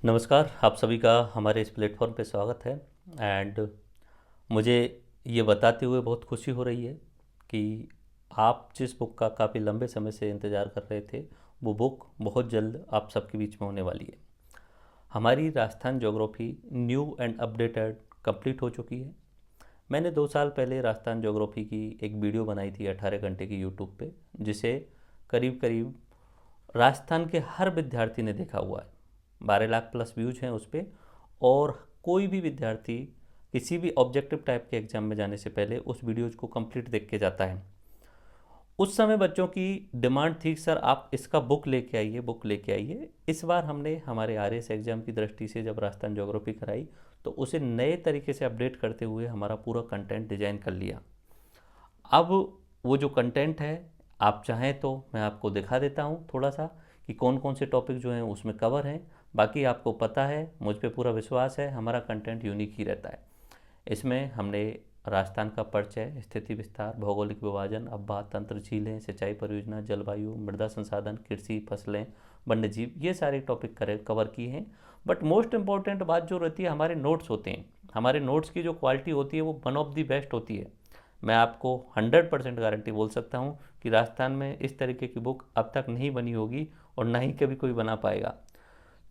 नमस्कार, आप सभी का हमारे इस प्लेटफॉर्म पे स्वागत है। एंड मुझे ये बताते हुए बहुत खुशी हो रही है कि आप जिस बुक का काफ़ी लंबे समय से इंतज़ार कर रहे थे, वो बुक बहुत जल्द आप सबके बीच में होने वाली है। हमारी Rajasthan geography new and updated complete हो चुकी है। मैंने 2 साल पहले राजस्थान ज्योग्राफी की एक वीडियो बनाई थी 18 घंटे की यूट्यूब पे, जिसे करीब करीब राजस्थान के हर विद्यार्थी ने देखा हुआ है। 12 लाख प्लस व्यूज हैं उस पर। और कोई भी विद्यार्थी किसी भी ऑब्जेक्टिव टाइप के एग्जाम में जाने से पहले उस वीडियोज को कंप्लीट देख के जाता है। उस समय बच्चों की डिमांड थी, सर आप इसका बुक लेके आइए, बुक लेके आइए। इस बार हमने हमारे आरएस एग्जाम की दृष्टि से जब राजस्थान ज्योग्राफी कराई तो उसे नए तरीके से अपडेट करते हुए हमारा पूरा कंटेंट डिजाइन कर लिया। अब वो जो कंटेंट है, आप चाहें तो मैं आपको दिखा देता हूँ थोड़ा सा कि कौन कौन से टॉपिक जो हैं उसमें कवर हैं। बाकी आपको पता है, मुझ पे पूरा विश्वास है, हमारा कंटेंट यूनिक ही रहता है। इसमें हमने राजस्थान का परिचय, स्थिति विस्तार, भौगोलिक विभाजन, अब्बा, तंत्र, झीलें, सिंचाई परियोजना, जलवायु, मृदा संसाधन, कृषि, फसलें, वन्यजीव, ये सारे टॉपिक कवर किए हैं। बट मोस्ट इंपॉर्टेंट बात जो रहती है, हमारे नोट्स होते हैं। हमारे नोट्स की जो क्वालिटी होती है वो वन ऑफ दी बेस्ट होती है। मैं आपको 100% गारंटी बोल सकता हूँ कि राजस्थान में इस तरीके की बुक अब तक नहीं बनी होगी और ना ही कभी कोई बना पाएगा।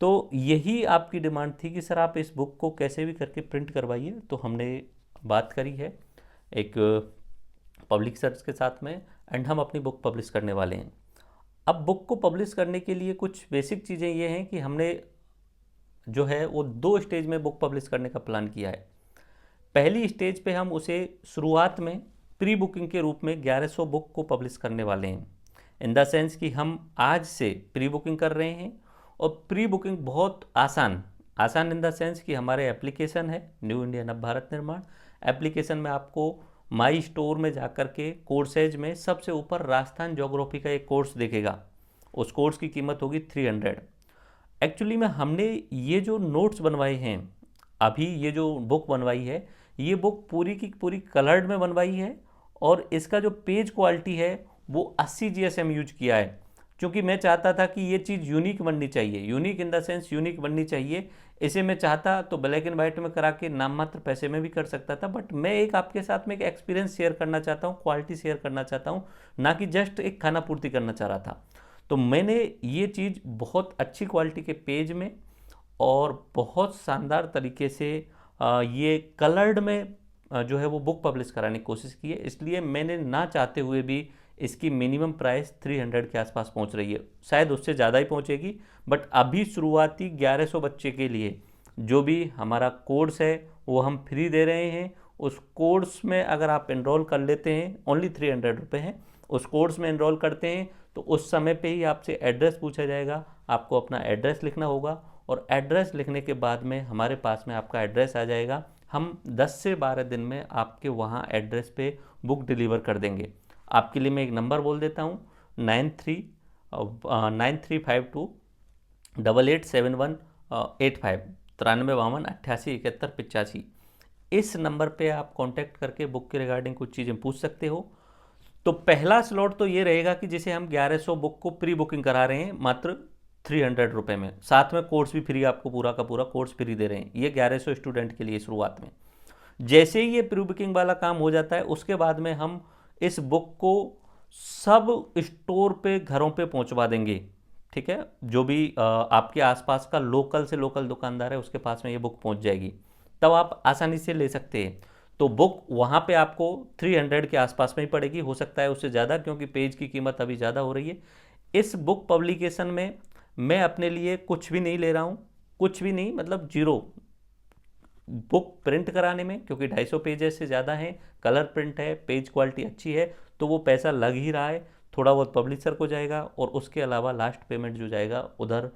तो यही आपकी डिमांड थी कि सर आप इस बुक को कैसे भी करके प्रिंट करवाइए। तो हमने बात करी है एक पब्लिक सर्च के साथ में, एंड हम अपनी बुक पब्लिश करने वाले हैं। अब बुक को पब्लिश करने के लिए कुछ बेसिक चीज़ें ये हैं कि हमने जो है वो 2 स्टेज में बुक पब्लिश करने का प्लान किया है। पहली स्टेज पे हम उसे शुरुआत में प्री बुकिंग के रूप में 1100 बुक को पब्लिश करने वाले हैं। इन द सेंस कि हम आज से प्री बुकिंग कर रहे हैं। और प्री बुकिंग बहुत आसान आसान इन द सेंस कि हमारे एप्लीकेशन है न्यू इंडिया नव भारत निर्माण। एप्लीकेशन में आपको माई स्टोर में जाकर के कोर्सेज में सबसे ऊपर राजस्थान ज्योग्राफी का एक कोर्स दिखेगा। उस कोर्स की कीमत होगी 300। एक्चुअली में हमने ये जो नोट्स बनवाए हैं, अभी ये जो बुक बनवाई है, ये बुक पूरी की पूरी कलर्ड में बनवाई है। और इसका जो पेज क्वालिटी है वो 80 GSM यूज किया है, क्योंकि मैं चाहता था कि ये चीज़ यूनिक बननी चाहिए। Unique in the sense unique बननी चाहिए। इसे मैं चाहता तो ब्लैक एंड वाइट में करा के नाम मात्र पैसे में भी कर सकता था, बट मैं एक आपके साथ में एक एक्सपीरियंस शेयर करना चाहता हूँ, क्वालिटी शेयर करना चाहता हूँ, ना कि जस्ट एक खाना पूर्ति करना चाह रहा था। तो मैंने ये चीज़ बहुत अच्छी क्वालिटी के पेज में और बहुत शानदार तरीके से ये कलर्ड में जो है वो बुक पब्लिश कराने की कोशिश की है। इसलिए मैंने ना चाहते हुए भी इसकी मिनिमम प्राइस 300 के आसपास पहुंच रही है, शायद उससे ज़्यादा ही पहुंचेगी। बट अभी शुरुआती 1100 बच्चे के लिए जो भी हमारा कोर्स है वो हम फ्री दे रहे हैं। उस कोर्स में अगर आप इनरोल कर लेते हैं, ओनली 300 रुपये हैं, उस कोर्स में इनरोल करते हैं तो उस समय पे ही आपसे एड्रेस पूछा जाएगा। आपको अपना एड्रेस लिखना होगा और एड्रेस लिखने के बाद में हमारे पास में आपका एड्रेस आ जाएगा। हम 10 से 12 दिन में आपके वहाँ एड्रेस पे बुक डिलीवर कर देंगे। आपके लिए मैं एक नंबर बोल देता हूँ, 939352887185, 9352887185। इस नंबर पे आप कांटेक्ट करके बुक के रिगार्डिंग कुछ चीज़ें पूछ सकते हो। तो पहला स्लॉट तो ये रहेगा कि जिसे हम 1100 बुक को प्री बुकिंग करा रहे हैं मात्र 300 रुपये में, साथ में कोर्स भी फ्री, आपको पूरा का पूरा कोर्स फ्री दे रहे हैं। ये 1100 स्टूडेंट के लिए शुरुआत में। जैसे ही ये प्री बुकिंग वाला काम हो जाता है उसके बाद में हम इस बुक को सब स्टोर पे, घरों पे पहुंचवा देंगे। ठीक है, जो भी आपके आसपास का लोकल से लोकल दुकानदार है उसके पास में ये बुक पहुंच जाएगी, तब आप आसानी से ले सकते हैं। तो बुक वहाँ पे आपको 300 के आसपास में ही पड़ेगी, हो सकता है उससे ज़्यादा, क्योंकि पेज की कीमत अभी ज़्यादा हो रही है। इस बुक पब्लिकेशन में मैं अपने लिए कुछ भी नहीं ले रहा हूँ, कुछ भी नहीं, मतलब जीरो। बुक प्रिंट कराने में, क्योंकि 250 पेजेस से ज़्यादा है, कलर प्रिंट है, पेज क्वालिटी अच्छी है, तो वो पैसा लग ही रहा है। थोड़ा बहुत पब्लिशर को जाएगा और उसके अलावा लास्ट पेमेंट जो जाएगा उधर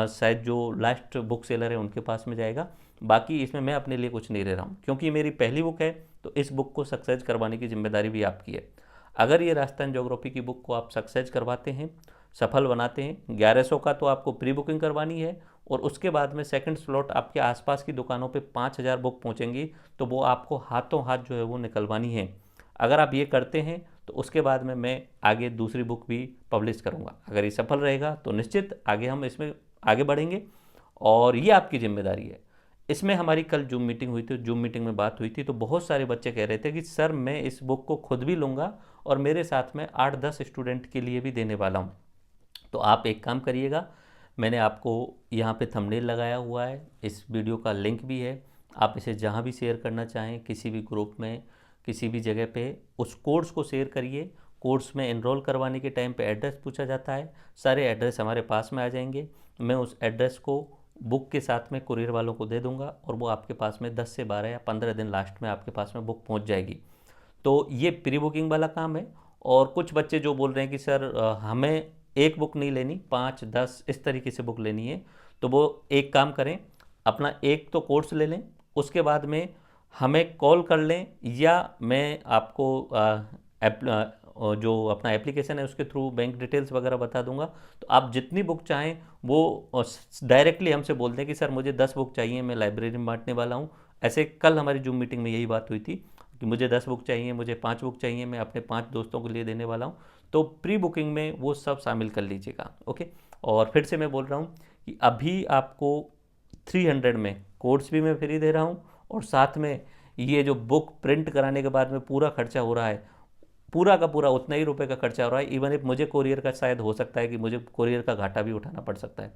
शायद जो लास्ट बुक सेलर है उनके पास में जाएगा। बाकी इसमें मैं अपने लिए कुछ नहीं ले रहा हूँ, क्योंकि मेरी पहली बुक है तो इस बुक को सक्सेस करवाने की जिम्मेदारी भी आपकी है। अगर ये राजस्थान ज्योग्राफी की बुक को आप सक्सेस करवाते हैं, सफल बनाते हैं, 1100 का तो आपको प्री बुकिंग करवानी है और उसके बाद में सेकंड स्लॉट आपके आसपास की दुकानों पे 5000 बुक पहुंचेंगी, तो वो आपको हाथों हाथ जो है वो निकलवानी है। अगर आप ये करते हैं तो उसके बाद में मैं आगे दूसरी बुक भी पब्लिश करूंगा। अगर ये सफल रहेगा तो निश्चित आगे हम इसमें आगे बढ़ेंगे। और ये आपकी जिम्मेदारी है। इसमें हमारी कल जूम मीटिंग हुई थी, जूम मीटिंग में बात हुई थी, तो बहुत सारे बच्चे कह रहे थे कि सर मैं इस बुक को खुद भी लूँगा और मेरे साथ में 8-10 स्टूडेंट के लिए भी देने वाला हूँ। तो आप एक काम करिएगा, मैंने आपको यहाँ पे थंबनेल लगाया हुआ है, इस वीडियो का लिंक भी है, आप इसे जहाँ भी शेयर करना चाहें, किसी भी ग्रुप में, किसी भी जगह पे उस कोर्स को शेयर करिए। कोर्स में एनरोल करवाने के टाइम पे एड्रेस पूछा जाता है, सारे एड्रेस हमारे पास में आ जाएंगे। मैं उस एड्रेस को बुक के साथ में कुरियर वालों को दे दूंगा और वो आपके पास में 10 से 12 या 15 दिन लास्ट में आपके पास में बुक पहुंच जाएगी। तो ये प्री बुकिंग वाला काम है। और कुछ बच्चे जो बोल रहे हैं कि सर हमें एक बुक नहीं लेनी, 5-10 इस तरीके से बुक लेनी है, तो वो एक काम करें, अपना एक तो कोर्स ले लें, उसके बाद में हमें कॉल कर लें, या मैं आपको जो अपना एप्लीकेशन है उसके थ्रू बैंक डिटेल्स वगैरह बता दूंगा। तो आप जितनी बुक चाहें वो डायरेक्टली हमसे बोल दें कि सर मुझे 10 बुक चाहिए, मैं लाइब्रेरी में बांटने वाला हूँ। ऐसे कल हमारी जूम मीटिंग में यही बात हुई थी कि मुझे 10 बुक चाहिए, मुझे 5 बुक चाहिए, मैं अपने 5 दोस्तों के लिए देने वाला हूँ। तो प्री बुकिंग में वो सब शामिल कर लीजिएगा। ओके। और फिर से मैं बोल रहा हूँ कि अभी आपको 300 में कोर्स भी मैं फ्री दे रहा हूँ, और साथ में ये जो बुक प्रिंट कराने के बाद में पूरा खर्चा हो रहा है, पूरा का पूरा उतना ही रुपए का खर्चा हो रहा है। इवन इफ मुझे कोरियर का शायद हो सकता है कि मुझे कोरियर का घाटा भी उठाना पड़ सकता है,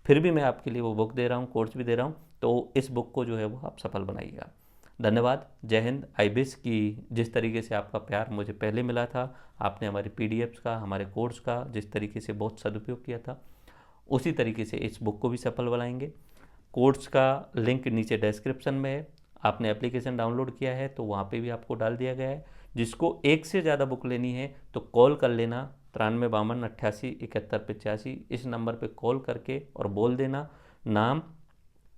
फिर भी मैं आपके लिए वो बुक दे रहा हूँ, कोर्स भी दे रहा हूँ। तो इस बुक को जो है वो आप सफल बनाइएगा। धन्यवाद। जय हिंद। आई विश कि जिस तरीके से आपका प्यार मुझे पहले मिला था, आपने हमारे पीडीएफ्स का, हमारे कोर्स का जिस तरीके से बहुत सदुपयोग किया था, उसी तरीके से इस बुक को भी सफल बनाएंगे। कोर्स का लिंक नीचे डिस्क्रिप्शन में है, आपने एप्लीकेशन डाउनलोड किया है तो वहाँ पे भी आपको डाल दिया गया है। जिसको एक से ज़्यादा बुक लेनी है तो कॉल कर लेना, 9352887185, इस नंबर पे कॉल करके और बोल देना नाम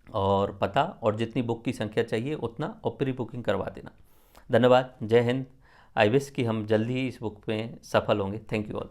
और पता, और जितनी बुक की संख्या चाहिए उतना, और प्री बुकिंग करवा देना। धन्यवाद। जय हिंद। आई विश कि हम जल्दी ही इस बुक में सफल होंगे। Thank you all.